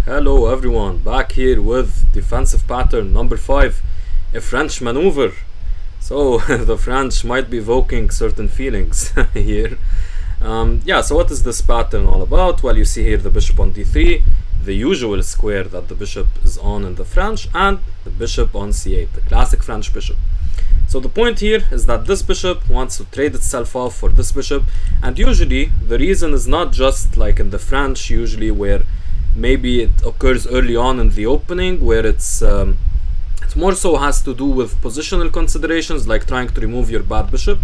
Hello everyone, back here with defensive pattern number 5, a French maneuver. So the French might be evoking certain feelings here. So what is this pattern all about? Well, you see here the bishop on d3, the usual square that the bishop is on in the French, and the bishop on c8, the classic French bishop. So the point here is that this bishop wants to trade itself off for this bishop, and usually the reason is not just like in the French usually where maybe it occurs early on in the opening, where it's more so has to do with positional considerations like trying to remove your bad bishop.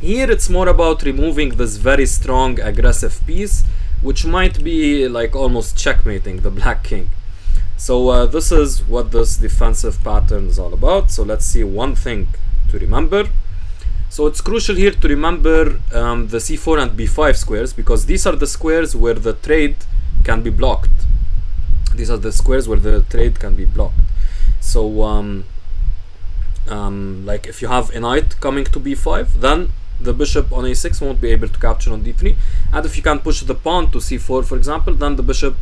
Here it's more about removing this very strong aggressive piece, which might be like almost checkmating the black king. So this is what this defensive pattern is all about. So let's see one thing to remember. So it's crucial here to remember the c4 and b5 squares, because these are the squares where the trade can be blocked. These are the squares where the trade can be blocked. So like if you have a knight coming to b5, then the bishop on a6 won't be able to capture on d3, and if you can push the pawn to c4, for example, then the bishop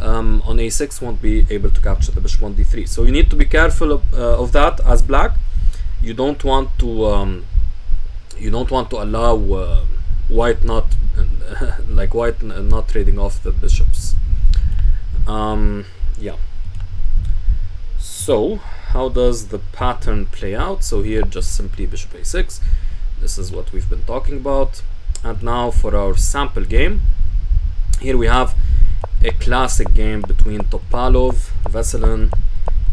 on a6 won't be able to capture the bishop on d3. So you need to be careful of that as black. You don't want to allow white not not trading off the bishops. So how does the pattern play out? So here just simply bishop a6. This is what we've been talking about. And now for our sample game, here we have a classic game between Topalov, Veselin,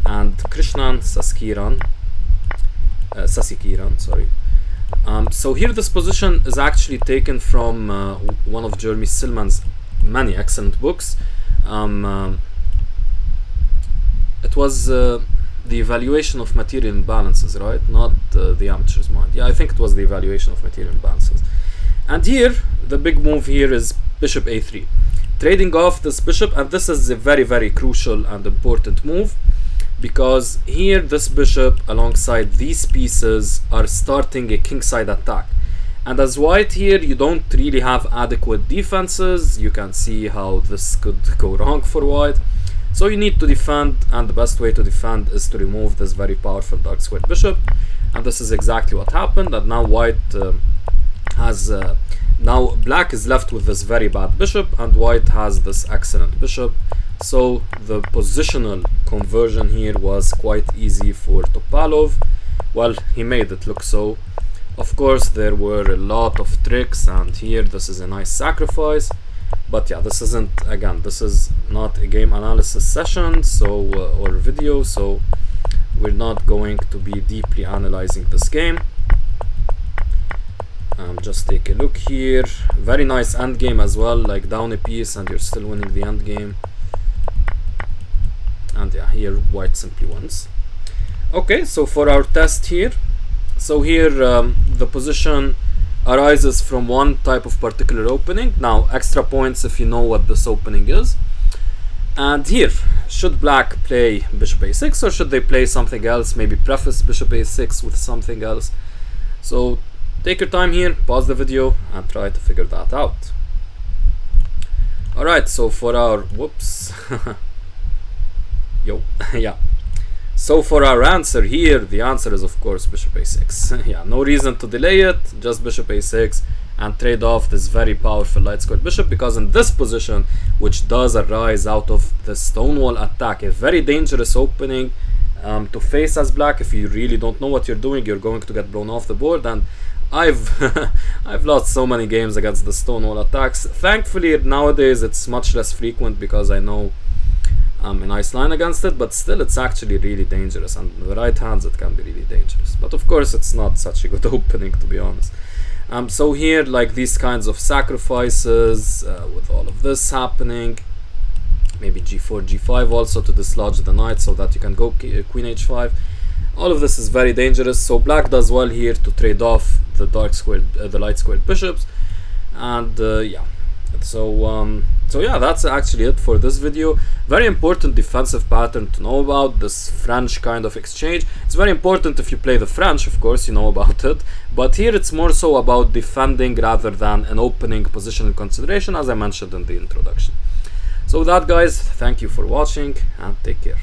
and Krishnan Sasikiran, sorry. So here this position is actually taken from one of Jeremy Silman's many excellent books. It was the evaluation of material imbalances, right? Not the amateur's mind. Yeah, I think it was the evaluation of material imbalances. And here the big move here is bishop a3, trading off this bishop, and this is a very, very crucial and important move, because here this bishop alongside these pieces are starting a kingside attack, and as white here you don't really have adequate defenses. You can see how this could go wrong for white. So you need to defend, and the best way to defend is to remove this very powerful dark squared bishop, and this is exactly what happened. And now white now black is left with this very bad bishop, and white has this excellent bishop. So the positional conversion here was quite easy for Topalov. Well, he made it look so. Of course there were a lot of tricks, and here this is a nice sacrifice. But yeah, this isn't, again, this is not a game analysis session, so or video, so we're not going to be deeply analyzing this game. Just take a look here. Very nice endgame as well, like down a piece and you're still winning the endgame. And yeah, here white simply wins. Okay, so for our test here, so here the position arises from one type of particular opening. Now extra points if you know what this opening is. And here, should black play bishop a6, or should they play something else, maybe preface bishop a6 with something else? So take your time here, pause the video and try to figure that out. Alright, so for our so for our answer here, the answer is of course bishop a6. Yeah, no reason to delay it, just bishop a6 and trade off this very powerful light squared bishop, because in this position, which does arise out of the stonewall attack, a very dangerous opening to face as black. If you really don't know what you're doing, you're going to get blown off the board, and I've lost so many games against the stonewall attacks. Thankfully nowadays it's much less frequent because I know a nice line against it, but still it's actually really dangerous, and in the right hands it can be really dangerous. But of course it's not such a good opening, to be honest. So here, like these kinds of sacrifices with all of this happening, maybe g4, g5 also to dislodge the knight so that you can go queen h5. All of this is very dangerous. So black does well here to trade off the dark squared, the light squared bishops, and yeah. So yeah, that's actually it for this video. Very important defensive pattern to know about, this French kind of exchange. It's very important if you play the French, of course, you know about it, but here it's more so about defending rather than an opening positional consideration, as I mentioned in the introduction. So with that, guys, thank you for watching and take care.